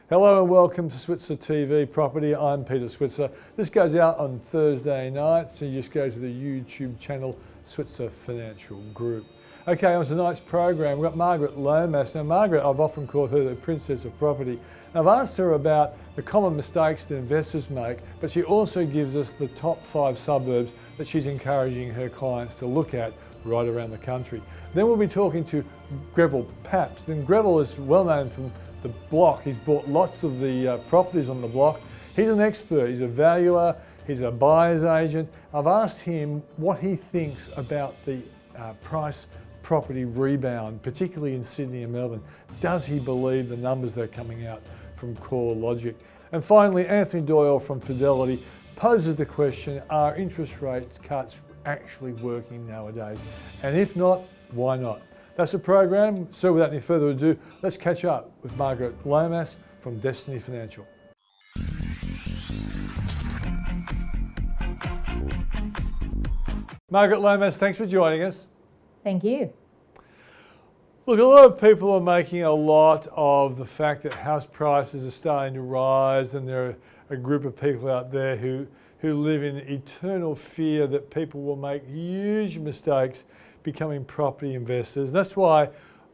Hello and welcome to SwitzerTV Property. I'm Peter Switzer. This goes out on Thursday nights, so you just go to the YouTube channel Switzer Financial Group. Okay, on tonight's program, we've got Margaret Lomas. Now Margaret, I've often called her the princess of property. And I've asked her about the common mistakes that investors make, but she also gives us the top 5 suburbs that she's encouraging her clients to look at right around the country. Then we'll be talking to Greville Paps. And Greville is well known from the block. He's bought lots of the properties on the block. He's an expert, he's a valuer, he's a buyer's agent. I've asked him what he thinks about the price property rebound, particularly in Sydney and Melbourne. Does he believe the numbers that are coming out from Core Logic? And finally, Anthony Doyle from Fidelity poses the question, are interest rate cuts actually working nowadays? And if not, why not? That's the program. So without any further ado, let's catch up with Margaret Lomas from Destiny Financial. Margaret Lomas, thanks for joining us. Thank you. Look, a lot of people are making a lot of the fact that house prices are starting to rise, and there are a group of people out there who live in eternal fear that people will make huge mistakes becoming property investors. That's why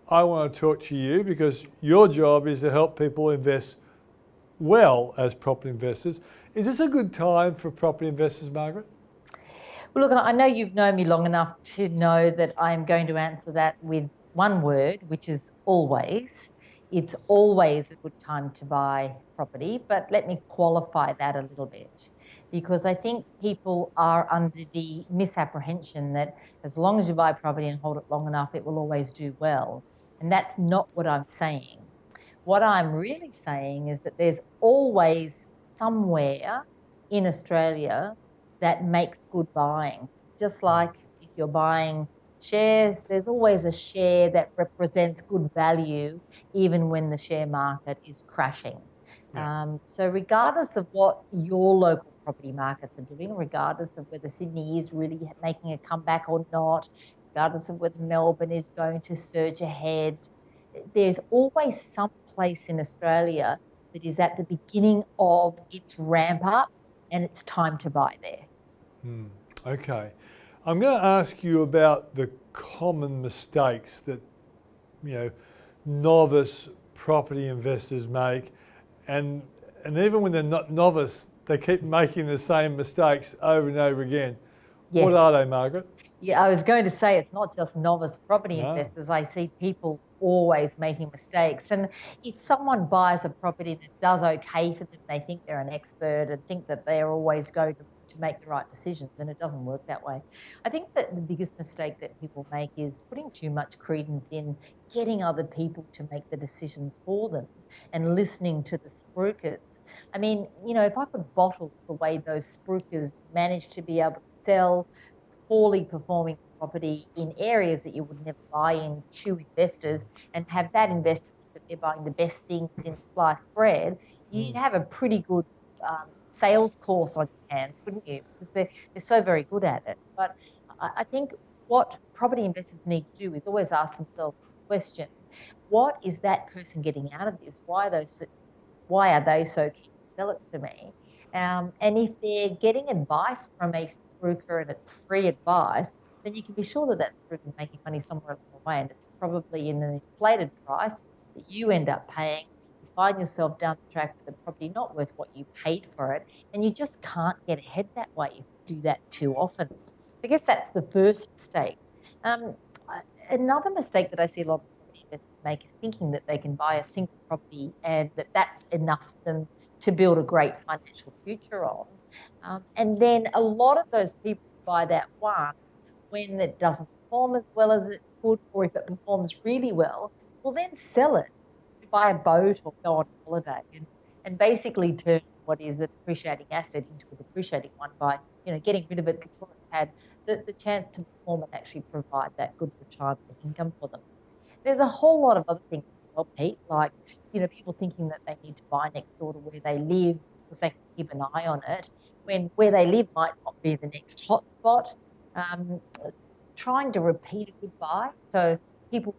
I want to talk to you, because your job is to help people invest well as property investors. Is this a good time for property investors, Margaret? Well, look, I know you've known me long enough to know that I'm going to answer that with one word, which is always. It's always a good time to buy property, but let me qualify that a little bit, because I think people are under the misapprehension that as long as you buy property and hold it long enough, it will always do well. And that's not what I'm saying. What I'm really saying is that there's always somewhere in Australia that makes good buying. Just like if you're buying shares, there's always a share that represents good value, even when the share market is crashing. Yeah. So regardless of what your local property markets are doing, regardless of whether Sydney is really making a comeback or not, regardless of whether Melbourne is going to surge ahead, there's always some place in Australia that is at the beginning of its ramp up, and it's time to buy there. Okay. I'm going to ask you about the common mistakes that, novice property investors make, and even when they're not novice, they keep making the same mistakes over and over again. Yes. What are they, Margaret? Yeah, I was going to say it's not just novice property investors. I see people always making mistakes. And if someone buys a property and it does okay for them, they think they're an expert and think that they're always going to make the right decisions, and it doesn't work that way. I think that the biggest mistake that people make is putting too much credence in getting other people to make the decisions for them and listening to the spruikers. I mean, if I could bottle the way those spruikers manage to be able to sell poorly performing property in areas that you would never buy in to investors, and have that investor think that they're buying the best things in sliced bread, you'd have a pretty good sales course on your hands, wouldn't you? Because they're so very good at it. But I think what property investors need to do is always ask themselves the question, what is that person getting out of this? Why are they so keen to sell it to me? And if they're getting advice from a spruiker and it's free advice, then you can be sure that that spruiker is making money somewhere along the way, and it's probably in an inflated price that you end up paying. Find yourself down the track with a property not worth what you paid for it, and you just can't get ahead that way if you do that too often. So I guess that's the first mistake. Another mistake that I see a lot of property investors make is thinking that they can buy a single property and that's enough for them to build a great financial future on. And then a lot of those people buy that one when it doesn't perform as well as it could, or if it performs really well, will then sell it, buy a boat or go on holiday, and basically turn what is a depreciating asset into a depreciating one by getting rid of it before it's had the chance to perform and actually provide that good retirement income for them. There's a whole lot of other things as well, Pete, like people thinking that they need to buy next door to where they live because they can keep an eye on it, when where they live might not be the next hotspot. Trying to repeat a good buy. So people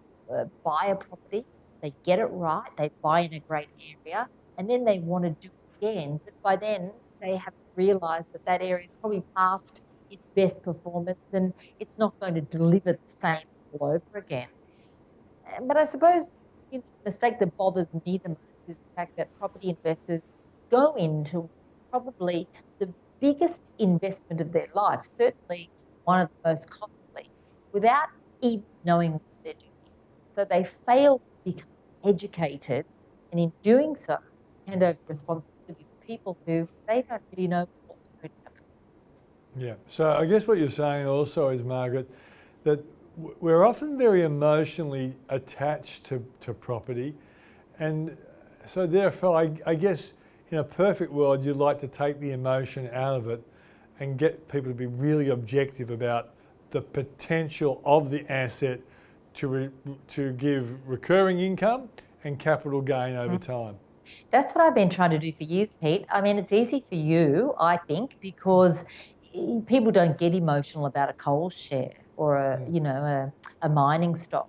buy a property, they get it right, they buy in a great area, and then they want to do it again. But by then, they have realised that that area is probably past its best performance and it's not going to deliver the same all over again. But I suppose the mistake that bothers me the most is the fact that property investors go into probably the biggest investment of their life, certainly one of the most costly, without even knowing what they're doing. So they fail to become educated, and in doing so, hand over responsibility to people who they don't really know what's going to happen. Yeah. So I guess what you're saying also is, Margaret, that we're often very emotionally attached to property, and so therefore I guess in a perfect world you'd like to take the emotion out of it and get people to be really objective about the potential of the asset to give recurring income and capital gain over time. That's what I've been trying to do for years, Pete. I mean, it's easy for you, I think, because people don't get emotional about a coal share or a mining stock.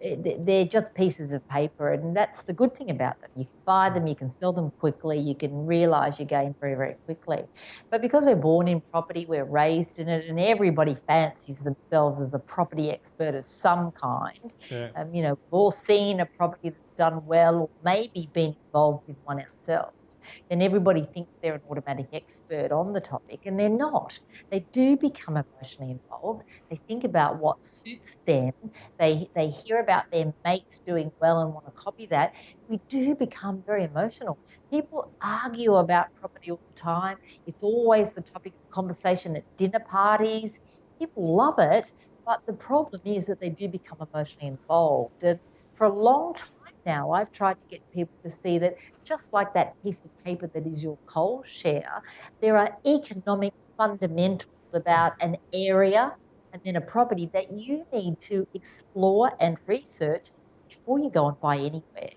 They're just pieces of paper, and that's the good thing about them. You can buy them, you can sell them quickly, you can realise your gain very, very quickly. But because we're born in property, we're raised in it, and everybody fancies themselves as a property expert of some kind. Yeah. We've all seen a property that's done well, or maybe been involved in one ourselves. Then everybody thinks they're an automatic expert on the topic, and they're not. They do become emotionally involved. They think about what suits them. They hear about their mates doing well and want to copy that. We do become very emotional. People argue about property all the time. It's always the topic of conversation at dinner parties. People love it, but the problem is that they do become emotionally involved. And for a long time now, I've tried to get people to see that just like that piece of paper that is your coal share, there are economic fundamentals about an area and then a property that you need to explore and research before you go and buy anywhere.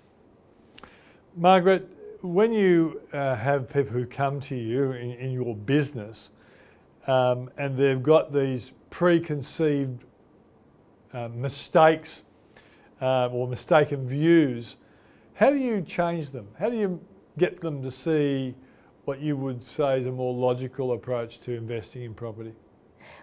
Margaret, when you have people who come to you in your business and they've got these preconceived mistakes or mistaken views, how do you change them? How do you get them to see what you would say is a more logical approach to investing in property?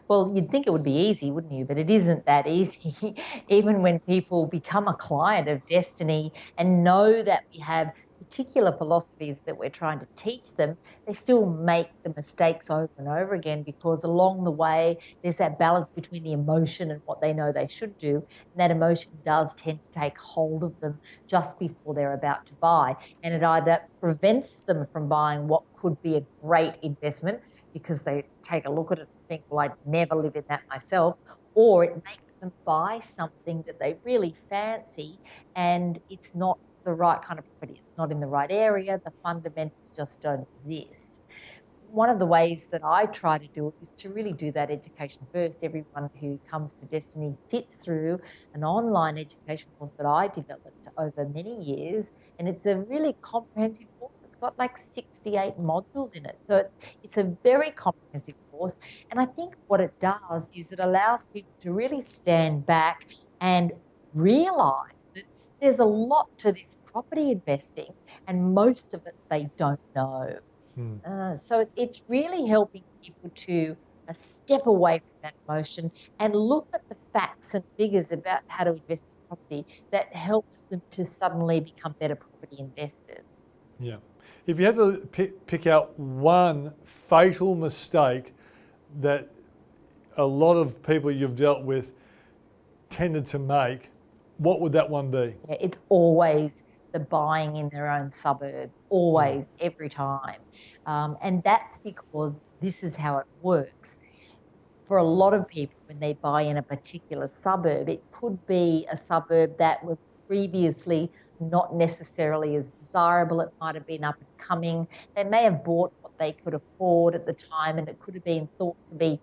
Well, you'd think it would be easy, wouldn't you? But it isn't that easy. Even when people become a client of Destiny and know that we have particular philosophies that we're trying to teach them, they still make the mistakes over and over again, because along the way, there's that balance between the emotion and what they know they should do. And that emotion does tend to take hold of them just before they're about to buy. And it either prevents them from buying what could be a great investment because they take a look at it and think, well, I'd never live in that myself, or it makes them buy something that they really fancy and it's not the right kind of property. It's not in the right area. The fundamentals just don't exist. One of the ways that I try to do it is to really do that education first. Everyone who comes to Destiny sits through an online education course that I developed over many years, and it's a really comprehensive course. It's got like 68 modules in it. So it's a very comprehensive course. And I think what it does is it allows people to really stand back and realise that there's a lot to this property investing, and most of it they don't know. So it's really helping people to step away from that emotion and look at the facts and figures about how to invest in property that helps them to suddenly become better property investors. Yeah. If you had to pick out one fatal mistake that a lot of people you've dealt with tended to make, what would that one be? Yeah, it's always the buying in their own suburb, always, every time. And that's because this is how it works. For a lot of people, when they buy in a particular suburb, it could be a suburb that was previously not necessarily as desirable. It might have been up and coming. They may have bought what they could afford at the time, and it could have been thought to be,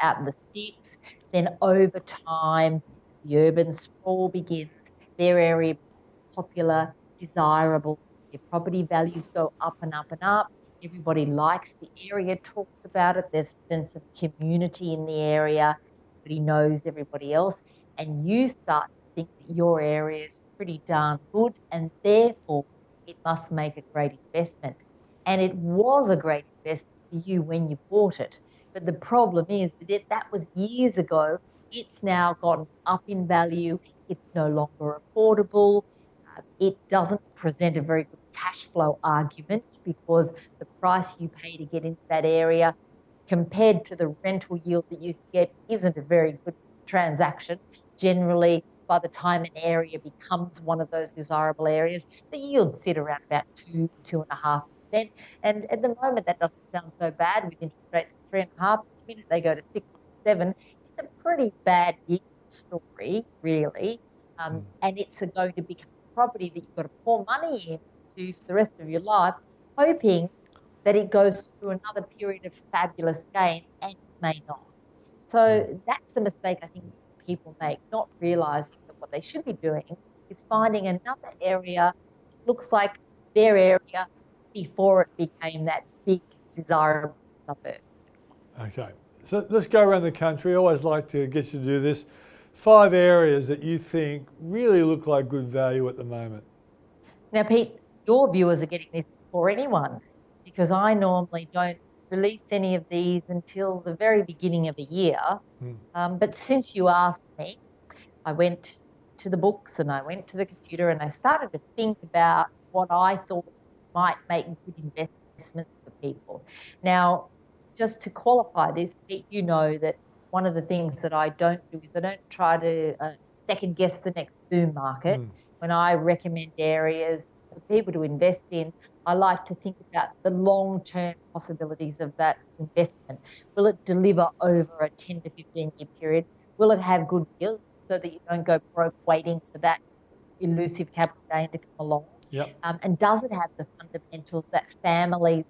out in the sticks. Then over time, as the urban sprawl begins, their area becomes popular, desirable, your property values go up and up and up. Everybody likes the area, talks about it. There's a sense of community in the area. Everybody knows everybody else. And you start to think that your area is pretty darn good, and therefore it must make a great investment. And it was a great investment for you when you bought it. But the problem is that was years ago. It's now gotten up in value. It's no longer affordable. It doesn't present a very good cash flow argument because the price you pay to get into that area compared to the rental yield that you get isn't a very good transaction. Generally, by the time an area becomes one of those desirable areas, the yields sit around about 2.5%. And at the moment, that doesn't sound so bad with interest rates at 3.5%. The minute they go to 6 or 7, it's a pretty bad yield story, really. And it's going to become a property that you've got to pour money into for the rest of your life, hoping that it goes through another period of fabulous gain, and it may not. So that's the mistake I think people make, not realizing that what they should be doing is finding another area that looks like their area before it became that big, desirable suburb. Okay, so let's go around the country. I always like to get you to do this. 5 areas that you think really look like good value at the moment. Now, Pete, your viewers are getting this before anyone because I normally don't release any of these until the very beginning of a year. But since you asked me, I went to the books and I went to the computer and I started to think about what I thought might make good investments for people. Now, just to qualify this, Pete, you know that one of the things that I don't do is I don't try to second guess the next boom market. When I recommend areas for people to invest in, I like to think about the long-term possibilities of that investment. Will it deliver over a 10 to 15-year period? Will it have good yields so that you don't go broke waiting for that elusive capital gain to come along? And does it have the fundamentals that families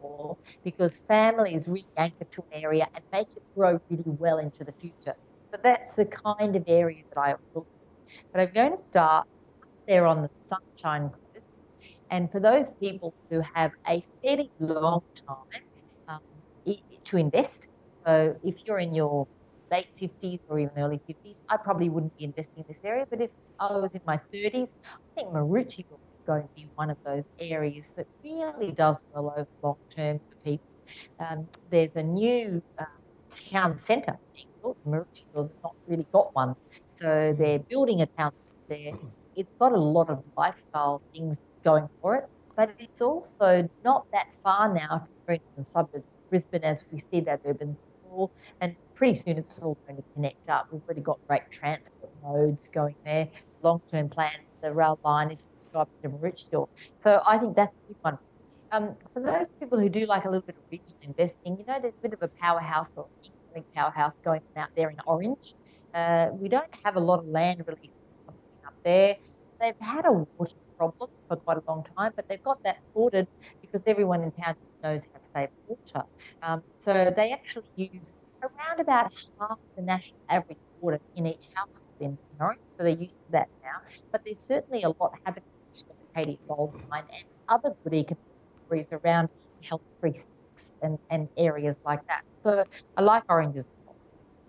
for? Because families really anchor to an area and make it grow really well into the future. So that's the kind of area that I was looking at. But I'm going to start there on the Sunshine Coast. And for those people who have a fairly long time to invest, so if you're in your late 50s or even early 50s, I probably wouldn't be investing in this area. But if I was in my 30s, I think Maroochydore is going to be one of those areas that really does well over long term for people. There's a new town centre being built. Maroochydore not really got one. So they're building a town there. It's got a lot of lifestyle things going for it, but it's also not that far now from the suburbs of Brisbane as we see that urban sprawl, and pretty soon it's all going to connect up. We've already got great transport modes going there. Long-term plan, the rail line is to go up to Maroochydore. So I think that's a good one. For those people who do like a little bit of regional investing, you know, there's a bit of a powerhouse or economic powerhouse going on out there in Orange. We don't have a lot of land releases up there. They've had a water problem for quite a long time, but they've got that sorted because everyone in town just knows how to save water. So they actually use around about half the national average water in each household in Orange. So they're used to that now. But there's certainly a lot happening in the Katie Gold Mine and other good economic stories around health precincts and areas like that. So I like Orange as well.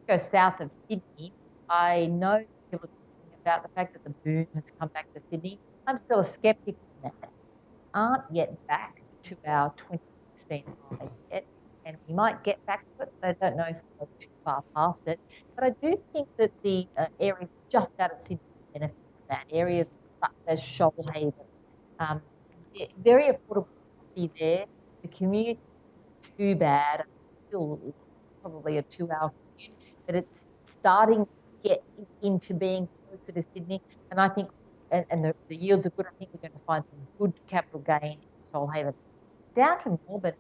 Go south of Sydney. I know people are talking about the fact that the boom has come back to Sydney. I'm still a skeptic on that. Aren't yet back to our 2016 highs yet. And we might get back to it, but I don't know if we're too far past it. But I do think that the areas just out of Sydney benefit from that. Areas such as Shoalhaven, very affordable property there. The commute isn't too bad. It's still probably a 2-hour commute, but it's starting to get into being closer to Sydney. And I think, and the yields are good, I think we're going to find some good capital gain in Shoalhaven. Down to Melbourne,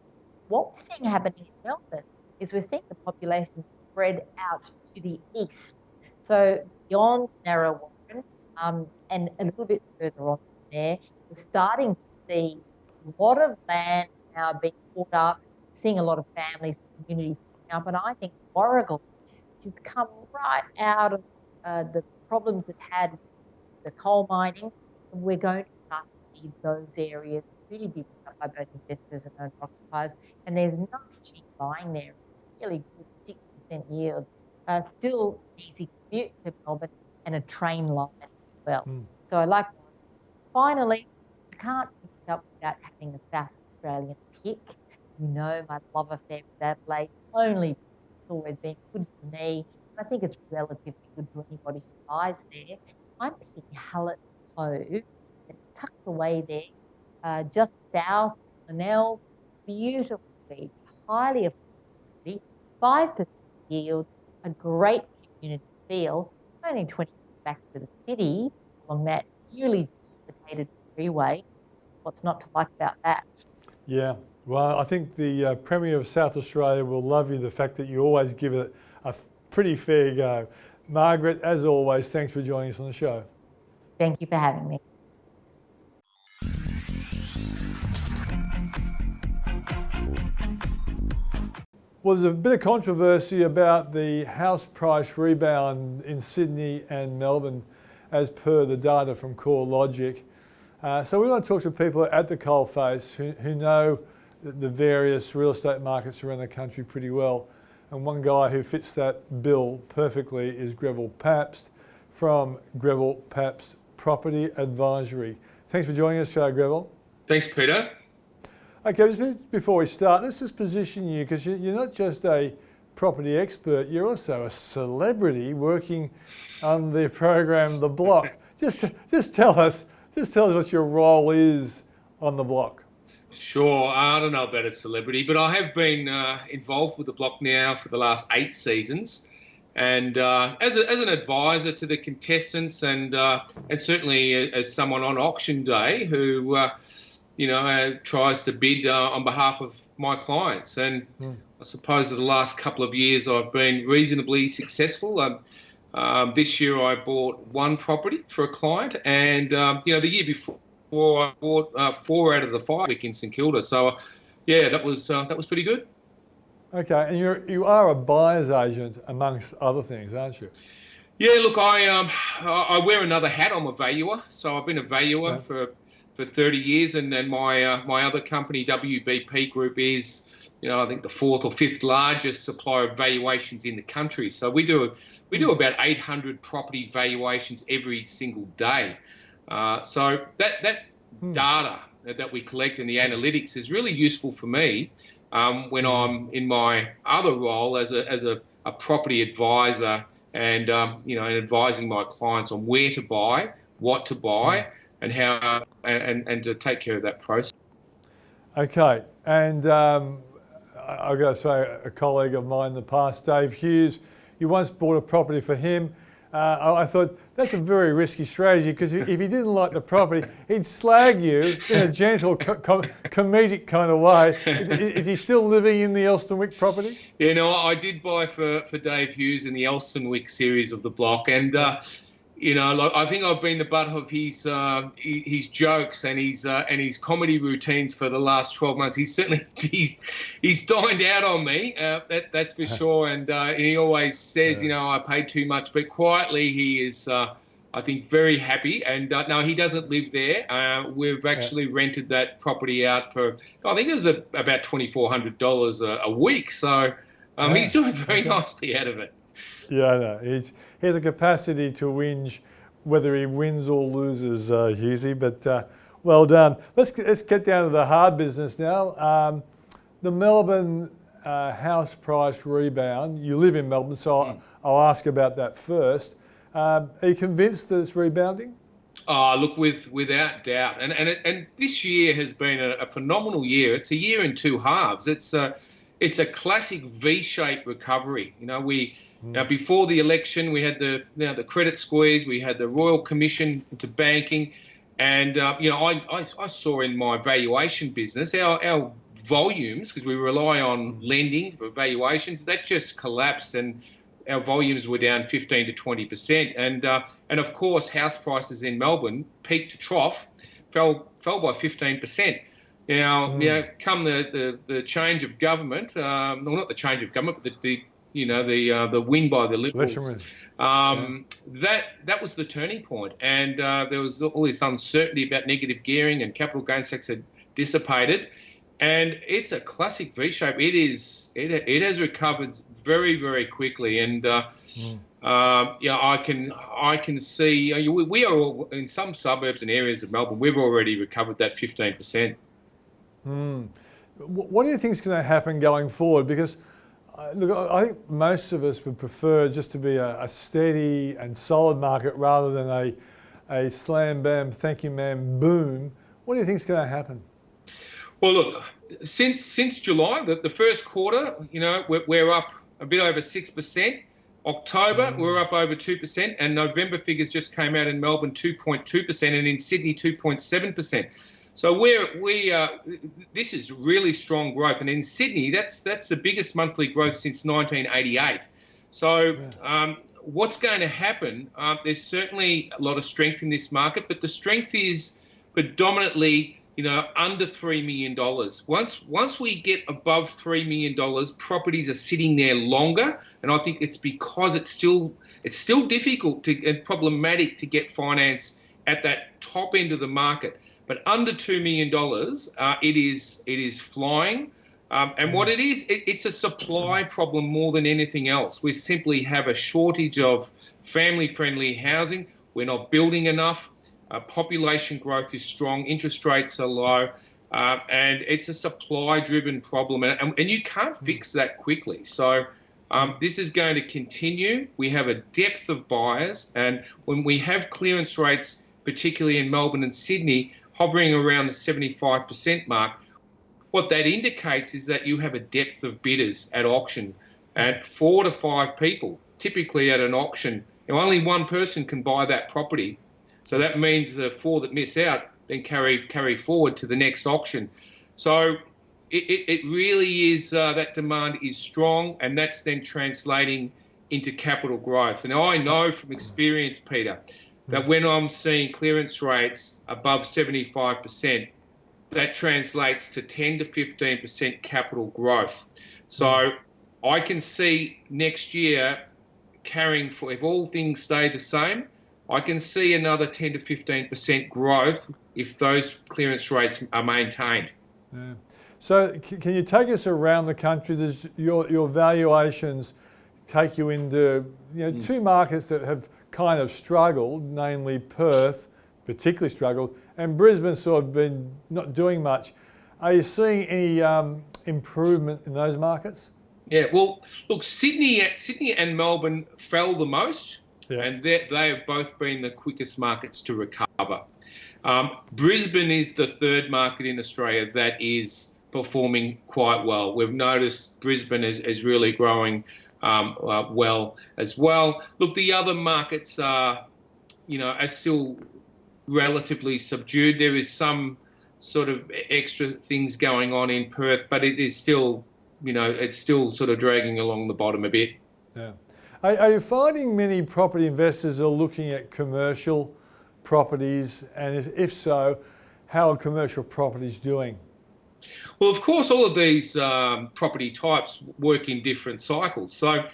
what we're seeing happening in Melbourne is we're seeing the population spread out to the east. So beyond Narrowwarren and a little bit further on there, we're starting to see a lot of land now being bought up, seeing a lot of families and communities spring up. And I think Warragul, which has come right out of the problems it had with the coal mining, and we're going to start to see those areas really be picked up by both investors and owner-occupiers. And there's nice cheap buying there, really good 6% yield. Still easy commute to Melbourne and a train line as well. So I like. Finally, I can't up without having a South Australian pick. You know my love affair with Adelaide. Only it's always been good to me. And I think it's relatively good to anybody who buys there. I'm picking Hallett Cove. It's tucked away there, just south of Linnell. Beautiful beach, highly affordable, 5% yields, a great community feel, only 20 minutes back to the city along that newly duplicated freeway. What's not to like about that? Yeah, well, I think the Premier of South Australia will love you, the fact that you always give it a pretty fair go. Margaret, as always, thanks for joining us on the show. Thank you for having me. Well, there's a bit of controversy about the house price rebound in Sydney and Melbourne as per the data from CoreLogic. So we want to talk to people at the coalface who know the various real estate markets around the country pretty well. And one guy who fits that bill perfectly is Greville Pabst from Greville Pabst Property Advisory. Thanks for joining us, Greville. Thanks, Peter. Okay, just before we start, let's just position you, because you're not just a property expert, you're also a celebrity working on the program The Block. Just tell us what your role is on The Block. Sure, I don't know about a celebrity, but I have been involved with The Block now for the last 8 seasons, and as an advisor to the contestants, and certainly as someone on auction day who tries to bid on behalf of my clients. And I suppose that the last couple of years I've been reasonably successful. This year I bought 1 property for a client, and the year before I bought 4 out of the 5 in St Kilda. So that was pretty good. Okay, and you are a buyer's agent amongst other things, aren't you? Yeah, look, I wear another hat. I'm a valuer, so I've been a valuer for 30 years, and then my other company, WBP Group, is I think the 4th or 5th largest supplier of valuations in the country. So we do about 800 property valuations every single day. So that data that we collect in the analytics is really useful for me when I'm in my other role as a property advisor, and and advising my clients on where to buy, what to buy, and how and to take care of that process. Okay, and I've got to say, a colleague of mine in the past, Dave Hughes, you once bought a property for him. I thought that's a very risky strategy, because if he didn't like the property, he'd slag you in a gentle, comedic kind of way. Is he still living in the Elsternwick property? Yeah, no, I did buy for Dave Hughes in the Elsternwick series of The Block, and I think I've been the butt of his jokes and his comedy routines for the last 12 months. He's certainly he's dined out on me. That's for sure. And he always says, I paid too much, but quietly he is, I think, very happy. And no, he doesn't live there. We've actually rented that property out for, I think it was about $2,400 a week. So he's doing very nicely out of it. Yeah, I know. He has a capacity to whinge, whether he wins or loses, Hughesy, but well done. Let's get down to the hard business now. The Melbourne house price rebound. You live in Melbourne, so I'll ask about that first. Are you convinced that it's rebounding? Look, without doubt. And this year has been a phenomenal year. It's a year in 2 halves. It's a classic V-shaped recovery. Before the election, we had the credit squeeze, we had the Royal Commission into banking, and I saw in my valuation business our volumes, because we rely on lending for valuations, that just collapsed, and our volumes were down 15 to 20%. And of course, house prices in Melbourne, peak to trough, fell by 15%. Now, come the change of government, well, not the change of government, but the win by the Liberals. That was the turning point, and there was all this uncertainty about negative gearing, and capital gains tax had dissipated, and it's a classic V shape. It has recovered very, very quickly, and I can see we are all, in some suburbs and areas of Melbourne. We've already recovered that 15%. What do you think is going to happen going forward? Because look, I think most of us would prefer just to be a steady and solid market rather than a slam bam, thank you ma'am, boom. What do you think is going to happen? Well, look, since July, the first quarter, we're up a bit over 6%. October, we're up over 2%, and November figures just came out in Melbourne, 2.2%, and in Sydney, 2.7%. So this is really strong growth, and in Sydney, that's the biggest monthly growth since 1988. So what's going to happen? There's certainly a lot of strength in this market, but the strength is predominantly under $3 million. Once we get above $3 million, properties are sitting there longer, and I think it's because it's still difficult and problematic to get finance at that top end of the market. But under $2 million, it is flying. And what it is, it's a supply problem more than anything else. We simply have a shortage of family-friendly housing. We're not building enough. Population growth is strong, interest rates are low, and it's a supply-driven problem, and you can't fix that quickly. So this is going to continue. We have a depth of buyers, and when we have clearance rates, particularly in Melbourne and Sydney, hovering around the 75% mark, what that indicates is that you have a depth of bidders at auction, at 4 to 5 people, typically at an auction. Only one person can buy that property. So that means the 4 that miss out then carry forward to the next auction. So it really is, that demand is strong, and that's then translating into capital growth. And I know from experience, Peter, that when I'm seeing clearance rates above 75%, that translates to 10 to 15% capital growth. So I can see next year if all things stay the same, I can see another 10 to 15% growth if those clearance rates are maintained. Yeah. So can you take us around the country? Does your valuations take you into two markets that have kind of struggled, namely Perth particularly struggled, and Brisbane sort of been not doing much. Are you seeing any improvement in those markets? Yeah, well, look, Sydney and Melbourne fell the most. Yeah. And they have both been the quickest markets to recover. Brisbane is the third market in Australia that is performing quite well. We've noticed Brisbane is really growing well as well. Look, the other markets are still relatively subdued. There is some sort of extra things going on in Perth, but it is still, it's still sort of dragging along the bottom a bit. Yeah. Are you finding many property investors are looking at commercial properties, and if so, how are commercial properties doing? Well, of course, all of these property types work in different cycles. So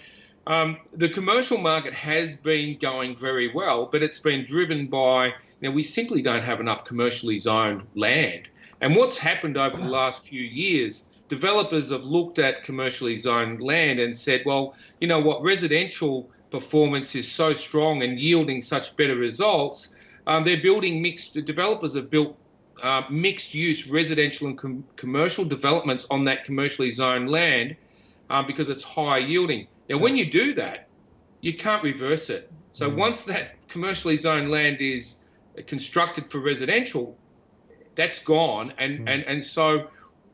the commercial market has been going very well, but it's been driven by, we simply don't have enough commercially zoned land. And what's happened over the last few years, developers have looked at commercially zoned land and said, well, you know what, residential performance is so strong and yielding such better results. Developers have built mixed use residential and commercial developments on that commercially zoned land because it's high yielding. Now, when you do that, you can't reverse it. So once that commercially zoned land is constructed for residential, that's gone. And so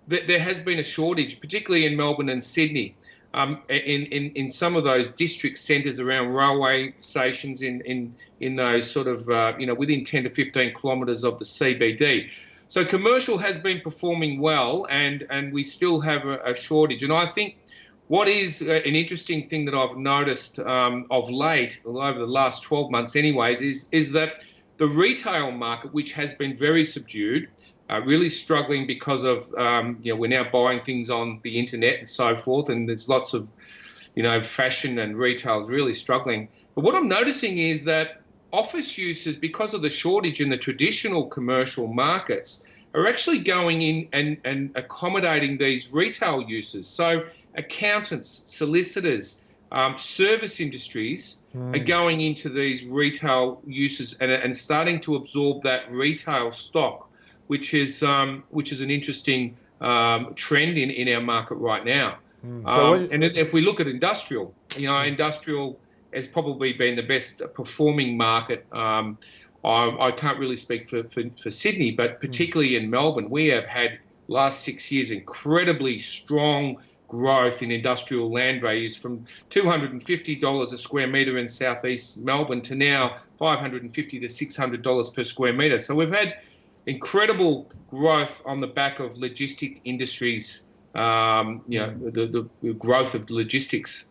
there has been a shortage, particularly in Melbourne and Sydney, in some of those district centres around railway stations, in those sort of, within 10 to 15 kilometres of the CBD. So commercial has been performing well, and we still have a shortage. And I think what is an interesting thing that I've noticed of late, over the last 12 months anyways, is that the retail market, which has been very subdued, really struggling because of, we're now buying things on the internet and so forth, and there's lots of, fashion and retail is really struggling. But what I'm noticing is that office uses, because of the shortage in the traditional commercial markets, are actually going in and accommodating these retail uses. So accountants, solicitors, service industries are going into these retail uses and starting to absorb that retail stock, which is an interesting trend in our market right now. And if we look at industrial, industrial has probably been the best performing market. I can't really speak for Sydney, but particularly in Melbourne, we have had last 6 years incredibly strong growth in industrial land values, from $250 a square metre in southeast Melbourne to now $550 to $600 per square metre. So we've had incredible growth on the back of logistic industries, the growth of logistics.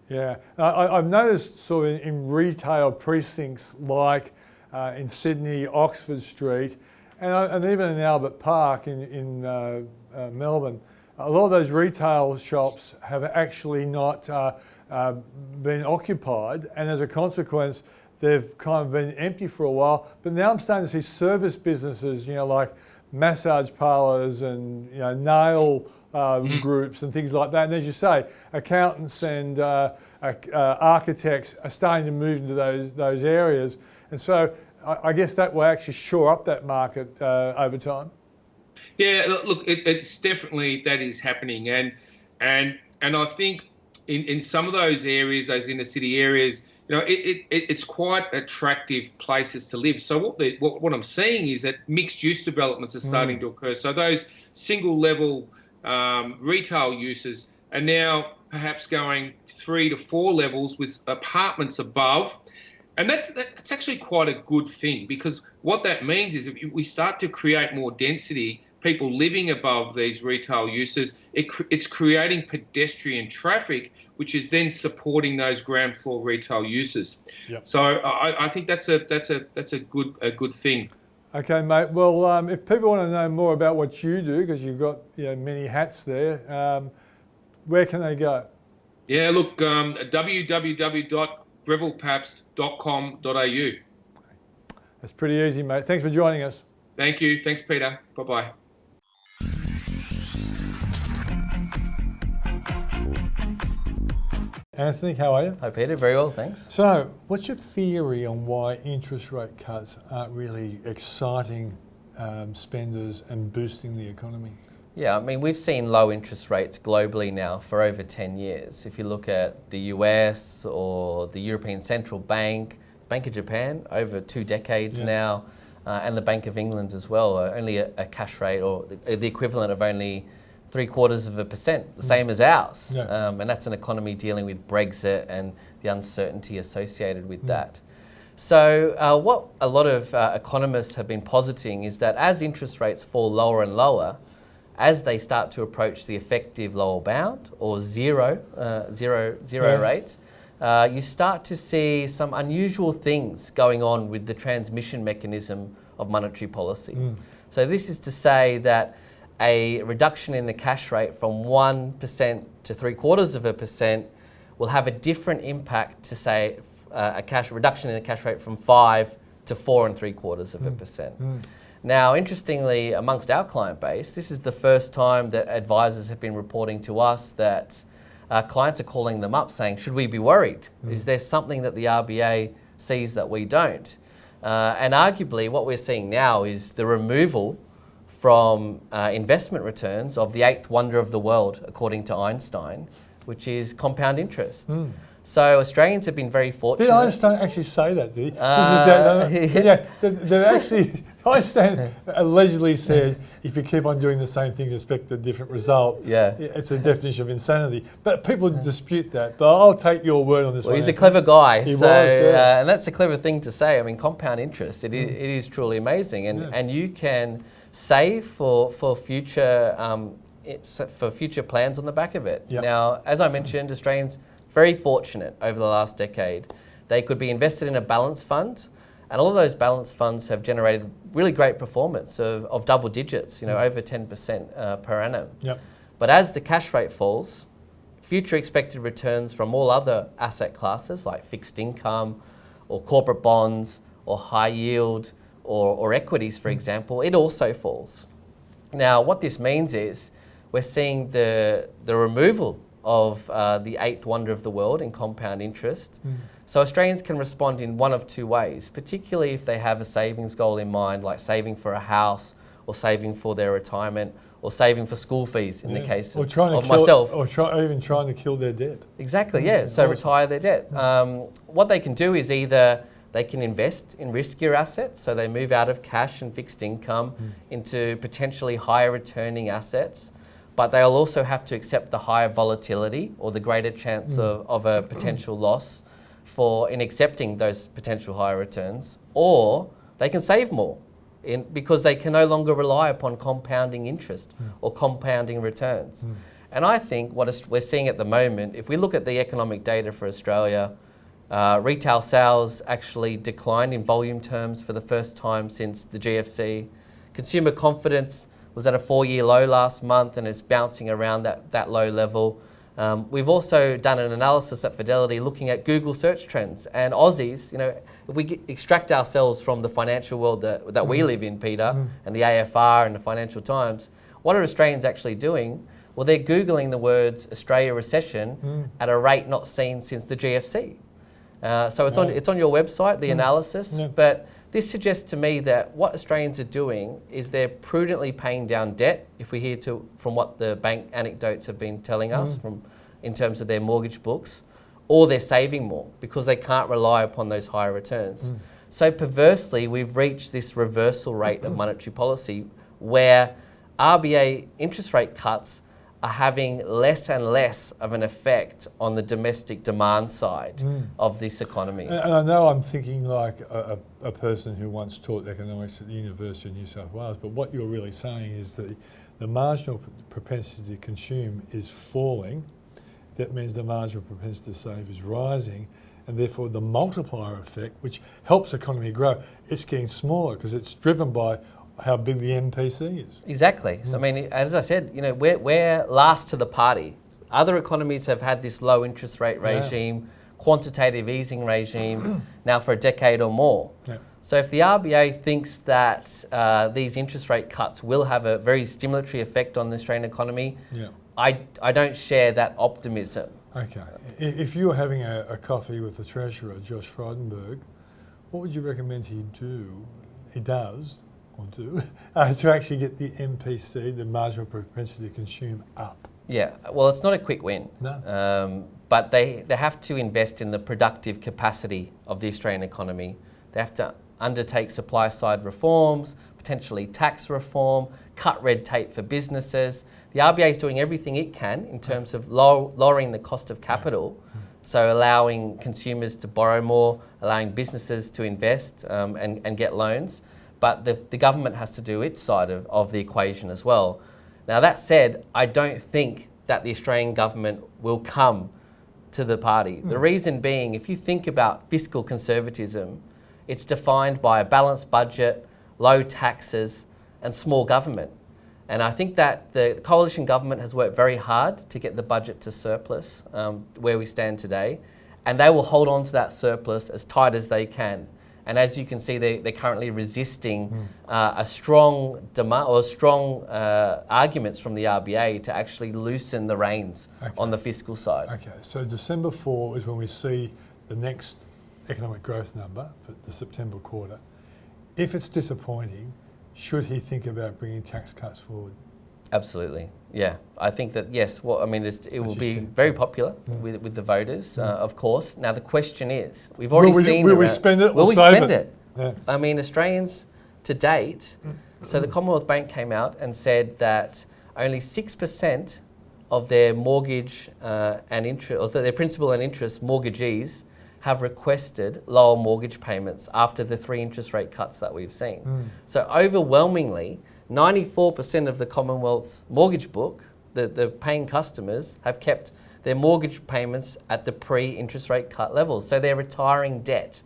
Yeah, I've noticed sort of in retail precincts like in Sydney, Oxford Street, and even in Albert Park in Melbourne, a lot of those retail shops have actually not been occupied, and as a consequence, they've kind of been empty for a while. But now I'm starting to see service businesses, like massage parlours and nail groups and things like that. And as you say, accountants and architects are starting to move into those areas, and so I guess that will actually shore up that market over time. Yeah, look, it's definitely that is happening, and I think in some of those areas, those inner city areas, it's quite attractive places to live. So what I'm seeing is that mixed use developments are starting to occur. So those single level retail uses are now perhaps going 3 to 4 levels with apartments above. And that's actually quite a good thing, because what that means is if we start to create more density, people living above these retail uses, it's creating pedestrian traffic, which is then supporting those ground floor retail uses. Yep. So I think that's a good thing. Okay, mate. Well, if people want to know more about what you do, because you've got many hats there, where can they go? Yeah, look, www.grevillepaps.com.au. That's pretty easy, mate. Thanks for joining us. Thank you. Thanks, Peter. Bye-bye. Anthony, how are you? Hi, Peter. Very well, thanks. So, what's your theory on why interest rate cuts aren't really exciting spenders and boosting the economy? Yeah, I mean, we've seen low interest rates globally now for over 10 years. If you look at the US or the European Central Bank, Bank of Japan, over 2 decades now, and the Bank of England as well, only a cash rate or the equivalent of only 0.75%, the same as ours. Yeah. And that's an economy dealing with Brexit and the uncertainty associated with that. So what a lot of economists have been positing is that as interest rates fall lower and lower, as they start to approach the effective lower bound or zero rate, you start to see some unusual things going on with the transmission mechanism of monetary policy. So this is to say that a reduction in the cash rate from 1% to 0.75% will have a different impact to, say, a reduction in the cash rate from 5 to 4.75%. Now, interestingly, amongst our client base, this is the first time that advisors have been reporting to us that clients are calling them up saying, should we be worried? Is there something that the RBA sees that we don't? And arguably what we're seeing now is the removal from investment returns of the 8th wonder of the world, according to Einstein, which is compound interest. So Australians have been very fortunate. Did Einstein actually say that, did he? Einstein allegedly said, if you keep on doing the same things, expect a different result. Yeah. It's a definition of insanity. But people dispute that. But I'll take your word on this one. He's a clever guy. He was, yeah. And that's a clever thing to say. I mean, compound interest, it is truly amazing. And you can save for future plans on the back of it. Yep. Now, as I mentioned, Australians very fortunate over the last decade. They could be invested in a balance fund, and all of those balance funds have generated really great performance of double digits, over 10% per annum. Yep. But as the cash rate falls, future expected returns from all other asset classes like fixed income or corporate bonds or high yield or equities, for example, it also falls. Now, what this means is we're seeing the removal of the eighth wonder of the world in compound interest. So Australians can respond in one of two ways, particularly if they have a savings goal in mind, like saving for a house or saving for their retirement or saving for school fees in the case of myself. Or even trying to kill their debt. Exactly, yeah. So retire their debt. What they can do is either they can invest in riskier assets, so they move out of cash and fixed income into potentially higher returning assets, but they'll also have to accept the higher volatility or the greater chance of a potential loss in accepting those potential higher returns, or they can save more because they can no longer rely upon compounding interest or compounding returns. And I think what we're seeing at the moment, if we look at the economic data for Australia, retail sales actually declined in volume terms for the first time since the GFC. Consumer confidence was at a 4-year low last month and is bouncing around that low level. We've also done an analysis at Fidelity looking at Google search trends, and Aussies, if we extract ourselves from the financial world that we live in, Peter, and the AFR and the Financial Times, what are Australians actually doing? Well, they're Googling the words Australia recession at a rate not seen since the GFC. So it's on your website, the analysis, but this suggests to me that what Australians are doing is they're prudently paying down debt, if we hear from what the bank anecdotes have been telling us in terms of their mortgage books, or they're saving more because they can't rely upon those higher returns. So perversely, we've reached this reversal rate of monetary policy where RBA interest rate cuts are having less and less of an effect on the domestic demand side of this economy. And I know I'm thinking like a person who once taught economics at the University of New South Wales, but what you're really saying is that the marginal propensity to consume is falling. That means the marginal propensity to save is rising, and therefore the multiplier effect, which helps the economy grow, it's getting smaller because it's driven by how big the MPC is. Exactly. So I mean, as I said, we're last to the party. Other economies have had this low interest rate regime, quantitative easing regime now for a decade or more. So if the RBA thinks that these interest rate cuts will have a very stimulatory effect on the Australian economy, I don't share that optimism. Okay. If you were having a coffee with the Treasurer, Josh Frydenberg, what would you recommend he does to actually get the MPC, the marginal propensity to consume, up? Yeah, well, it's not a quick win. No. But they have to invest in the productive capacity of the Australian economy. They have to undertake supply side reforms, potentially tax reform, cut red tape for businesses. The RBA is doing everything it can in terms of lowering the cost of capital, so allowing consumers to borrow more, allowing businesses to invest and get loans. But the government has to do its side of the equation as well. Now that said, I don't think that the Australian government will come to the party. The reason being, if you think about fiscal conservatism, it's defined by a balanced budget, low taxes, and small government. And I think that the coalition government has worked very hard to get the budget to surplus where we stand today, and they will hold on to that surplus as tight as they can. And as you can see, they're currently resisting a strong demand or strong arguments from the RBA to actually loosen the reins on the fiscal side. Okay, so December 4 is when we see the next economic growth number for the September quarter. If it's disappointing, should he think about bringing tax cuts forward? Absolutely, yeah. I think that, yes, well, I mean, it will be very popular with the voters, of course. Now, the question is, we've already seen... Will we spend it? Will we spend it? Yeah. I mean, Australians to date, so the Commonwealth Bank came out and said that only 6% of their mortgage and interest, or their principal and interest mortgagees have requested lower mortgage payments after the 3 interest rate cuts that we've seen. So overwhelmingly, 94% of the Commonwealth's mortgage book, the paying customers, have kept their mortgage payments at the pre-interest rate cut levels. So they're retiring debt,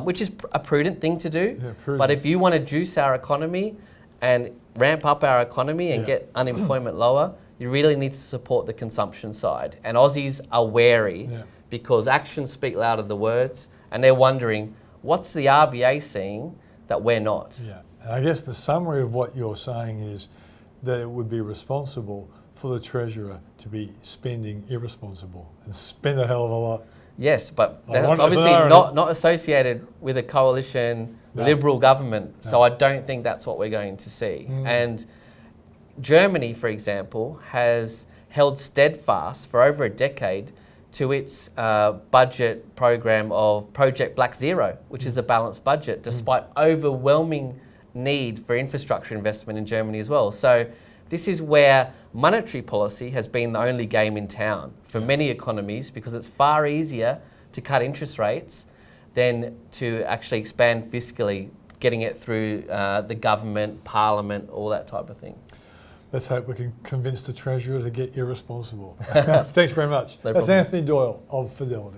which is a prudent thing to do. Yeah, but if you want to juice our economy and ramp up our economy and get unemployment lower, you really need to support the consumption side. And Aussies are wary because actions speak louder than words, and they're wondering, what's the RBA seeing that we're not? Yeah. I guess the summary of what you're saying is that it would be responsible for the Treasurer to be spending irresponsible and spend a hell of a lot. Yes, but I that's want- obviously it's an not associated with a coalition No. Liberal government. So No. I don't think that's what we're going to see. And Germany, for example, has held steadfast for over a decade to its budget program of Project Black Zero, which is a balanced budget, despite overwhelming need for infrastructure investment in Germany as well. So this is where monetary policy has been the only game in town for many economies, because it's far easier to cut interest rates than to actually expand fiscally, getting it through the government, parliament, all that type of thing. Let's hope we can convince the Treasurer to get irresponsible. Thanks very much. No That's problem. Anthony Doyle of Fidelity.